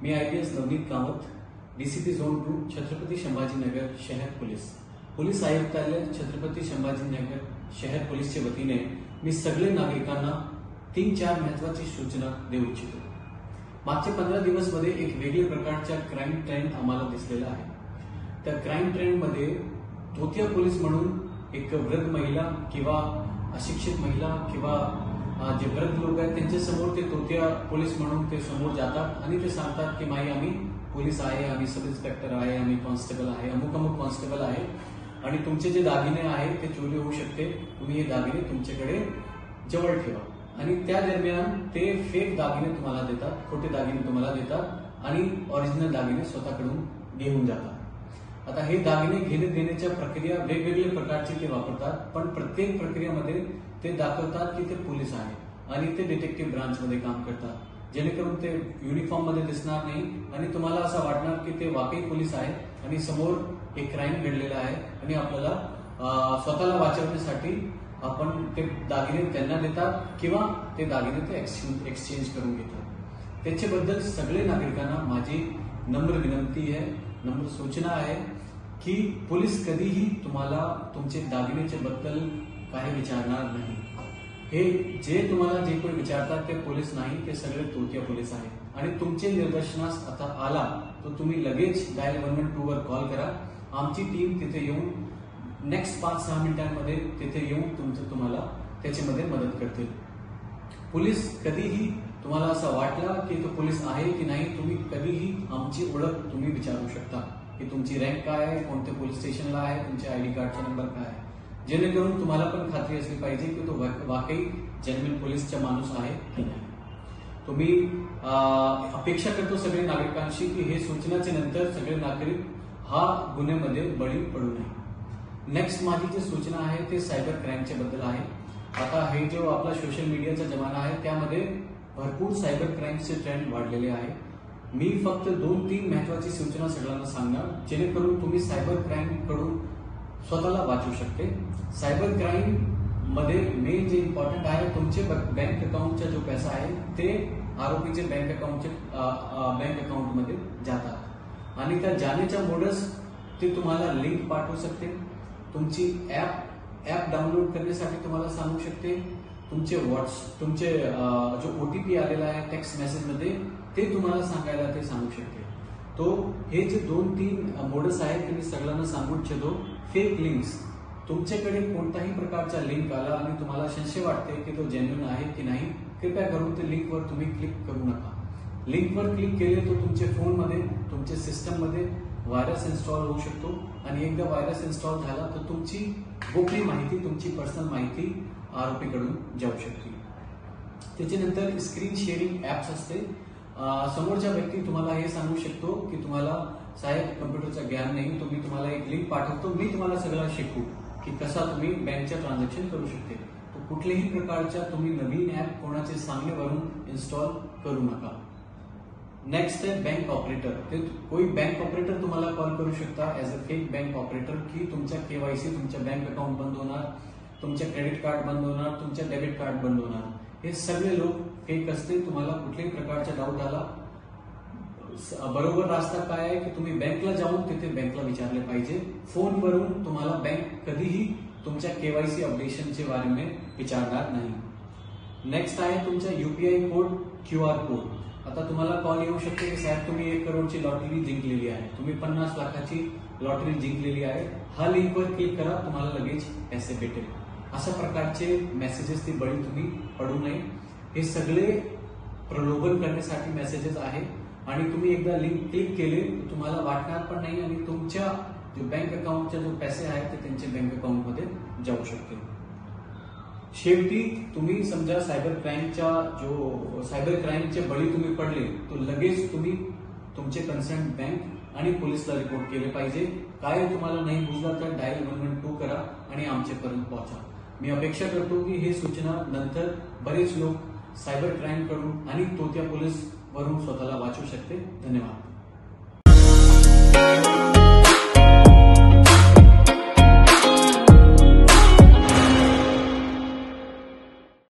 मी IPS Navneet Kamat, DCP zone 2 Chhatrapati Sambhajinagar शहर police आयुक्तालय छत्रपति संभाजीनगर शहर पोलीसच्या वतीने मी सगळे नागरिकांना 3-4 महत्त्वाची सूचना देऊ इच्छितो। मागच्या 15 दिवसमध्ये एक वेगळ्या प्रकारचा क्राइम ट्रेंड आम्हाला दिसलेला आहे। त्या क्राइम ट्रेंड मध्ये तोतिया पोलीस म्हणून एक वृद्ध महिला किंवा अशिक्षित महिला किंवा जे वृद्ध लोक आहेत त्यांच्या समोर ते तोतिया पोलीस म्हणून ते समोर जातात आणि ते सांगतात की माई आम्ही पोलीस आहे, आम्ही सब इन्स्पेक्टर आहे, आम्ही कॉन्स्टेबल आहे, अमुक कॉन्स्टेबल आहे आणि तुमचे जे दागिने आहेत ते चोरी होऊ शकते, तुम्ही हे दागिने तुमच्याकडे जवळ ठेवा। आणि त्या दरम्यान ते फेक दागिने तुम्हाला देतात, खोटे दागिने तुम्हाला देतात आणि ओरिजिनल दागिने स्वतःकडून घेऊन जातात। आता हे दागिने घेणे देण्याच्या प्रक्रिया वेगवेगळ्या प्रकारची ते वापरतात, पण प्रत्येक प्रक्रियेमध्ये ते दाखवतात की ते पोलीस आहे आणि ते डिटेक्टिव्ह ब्रांच मध्ये काम करतात, जेणेकरून ते युनिफॉर्म मध्ये दिसणार नाही आणि तुम्हाला असं वाटणार की ते वाकई पोलीस आहे आणि समोर एक क्राइम घडलेला आहे आणि आपल्याला स्वतःला वाचवण्यासाठी आपण ते दागिने त्यांना देतात किंवा ते दागिने ते एक्सचेंज करून घेतात। त्याच्याबद्दल सगळे नागरिकांना माझी नम्र विनंती आहे, नम्र सूचना आहे की पोलीस कधीही तुम्हाला तुमचे दागिनेच्या बद्दल काही विचारणार नाही। हे जे तुम्हाला जे कोणी विचारतात ते पोलीस नाही, ते सगळे तोतिया पोलीस आहेत आणि तुमचे निदर्शनास आता आला तर तुम्ही लगेच डायल 112 वर कॉल करा। आमची टीम तिथे येऊन नेक्स्ट 5-6 मिनिटांमध्ये तिथे येऊन तुम्हाला त्याच्यामध्ये मदत करतील। पोलीस कधीही तुम्हाला असं वाटलं की तो पोलीस आहे की नाही, तुम्ही कधीही आमची ओळख तुम्ही विचारू शकता की तुमची रँक काय आहे, कोणत्या पोलीस स्टेशनला आहे, तुमच्या आयडी कार्डचा नंबर काय आहे, जेणेकरून तुम्हाला पण खात्री असली पाहिजे की तो वाकई जेन्युइन पोलीसचा माणूस आहे की नाही। तो मी अपेक्षा करतो सगळे नागरिकांशी की हे सूचनाच्या नंतर सगळे नागरिक हा गुन्ह्यामध्ये बळी पडू नये। नेक्स्ट माझी जी सूचना आहे ते सायबर क्राईमच्या बद्दल आहे। आता हे जो आपला सोशल मीडियाचा जमाना आहे त्यामध्ये भरपूर सायबर क्राईमचे ट्रेंड वाढलेले आहे। मी फक्त 2-3 महत्वाची सूचना सगळ्यांना सांगणार जेणेकरून तुम्ही सायबर क्राईम कडून स्वतःला वाचू शकते। सायबर क्राईम मध्ये मेन जे इम्पॉर्टंट आहे तुमचे बँक अकाउंटचा जो पैसा आहे ते आरोपीचे बँक अकाउंट मध्ये जातात आणि त्या जाण्याच्या मोडस ते तुम्हाला लिंक पाठवू शकते, तुमची ऍप डाउनलोड करण्यासाठी तुम्हाला सांगू शकते, तुमचे जो OTP आलेला आहे टेक्स्ट मेसेज मध्ये ते तुम्हाला सांगायला ते सांगू शकते। तो हे जे 2-3 मोडस आहेत ते मी सगळ्यांना सांगू इच्छितो। फेक लिंक्स, तुमच्याकडे कोणताही प्रकारचा लिंक आला आणि तुम्हाला संशय वाटते की तो जेन्युइन आहे की नाही, कृपया करून ते लिंकवर तुम्ही क्लिक करू नका। लिंकवर क्लिक केले तर तुमच्या फोनमध्ये तुमच्या सिस्टममध्ये व्हायरस इन्स्टॉल होऊ शकतो आणि एकदा व्हायरस इन्स्टॉल झाला तर तुमची गोपनीय माहिती, तुमची पर्सनल माहिती आरोपीकडून जाऊ शकते। त्याच्यानंतर स्क्रीन शेअरिंग ऍप्स असते, समोरच्या व्यक्ती तुम्हाला हे सांगू शकतो की तुम्हाला साहेब कम्प्युटरचं ज्ञान नाही, तो मी तुम्हाला एक लिंक पाठवतो, मी तुम्हाला सगळं शिकू की कसा तुम्ही बँकच्या ट्रान्झॅक्शन करू शकते। तो कुठल्याही प्रकारच्या तुम्ही नवीन ऍप कोणाचे सांगण्यावरून इन्स्टॉल करू नका। नेक्स्ट आहे बँक ऑपरेटर, ते कोई बँक ऑपरेटर तुम्हाला कॉल करू शकता as a fake bank operator की तुमचा KYC, तुमच्या बँक अकाउंट बंद होणार, तुमच्या क्रेडिट कार्ड बंद होणार, तुमच्या डेबिट कार्ड बंद होणार। हे सगळे लोक फेक असते। तुम्हाला कुठल्याही प्रकारचा डाऊट आला, बरोबर रास्ता काय आहे की तुम्ही बँकला जाऊन तिथे बँकला विचारले पाहिजे। फोनवरून तुम्हाला बँक कधीही तुमच्या KYC अपडेशनचे बारे में विचारणार नाही। नेक्स्ट आहे तुमचा UPI कोड, QR कोड। आता तुम्हाला कॉल येऊ शकते की साहेब तुम्ही 1 करोडची लॉटरी जिंकलेली आहे, तुम्ही 50 लाखाची लॉटरी जिंकलेली आहे, हा लिंकवर क्लिक करा, तुम्हाला लगेच पैसे भेटेल। अशा प्रकारचे मेसेजेस ती बळी तुम्ही पडू नये। हे सगळे प्रलोभन करण्यासाठी मेसेजेस आहेत आणि तुम्ही एकदा लिंक क्लिक केले तर तुम्हाला वाटणार पण नाही आणि तुमच्या जो बँक अकाउंटचे जो पैसे आहेत ते त्यांच्या बँक अकाउंट मध्ये जाऊ शकते। शेवटी तुम्ही समजा सायबर क्राईमचे बळी तुम्ही पडले तर लगेच तुम्ही तुमचे कन्सर्न बँक आणि पोलिसला रिपोर्ट केले पाहिजे। काय तुम्हाला नाही बुजला तर डायल 112 करा आणि आमच्यापर्यंत पोहोचा। मी अपेक्षा करतो की हे सूचना नंतर बरेच लोक सायबर क्राईम कडून आणि तोतिया पोलीस वरून स्वतःला वाचू शकते। धन्यवाद।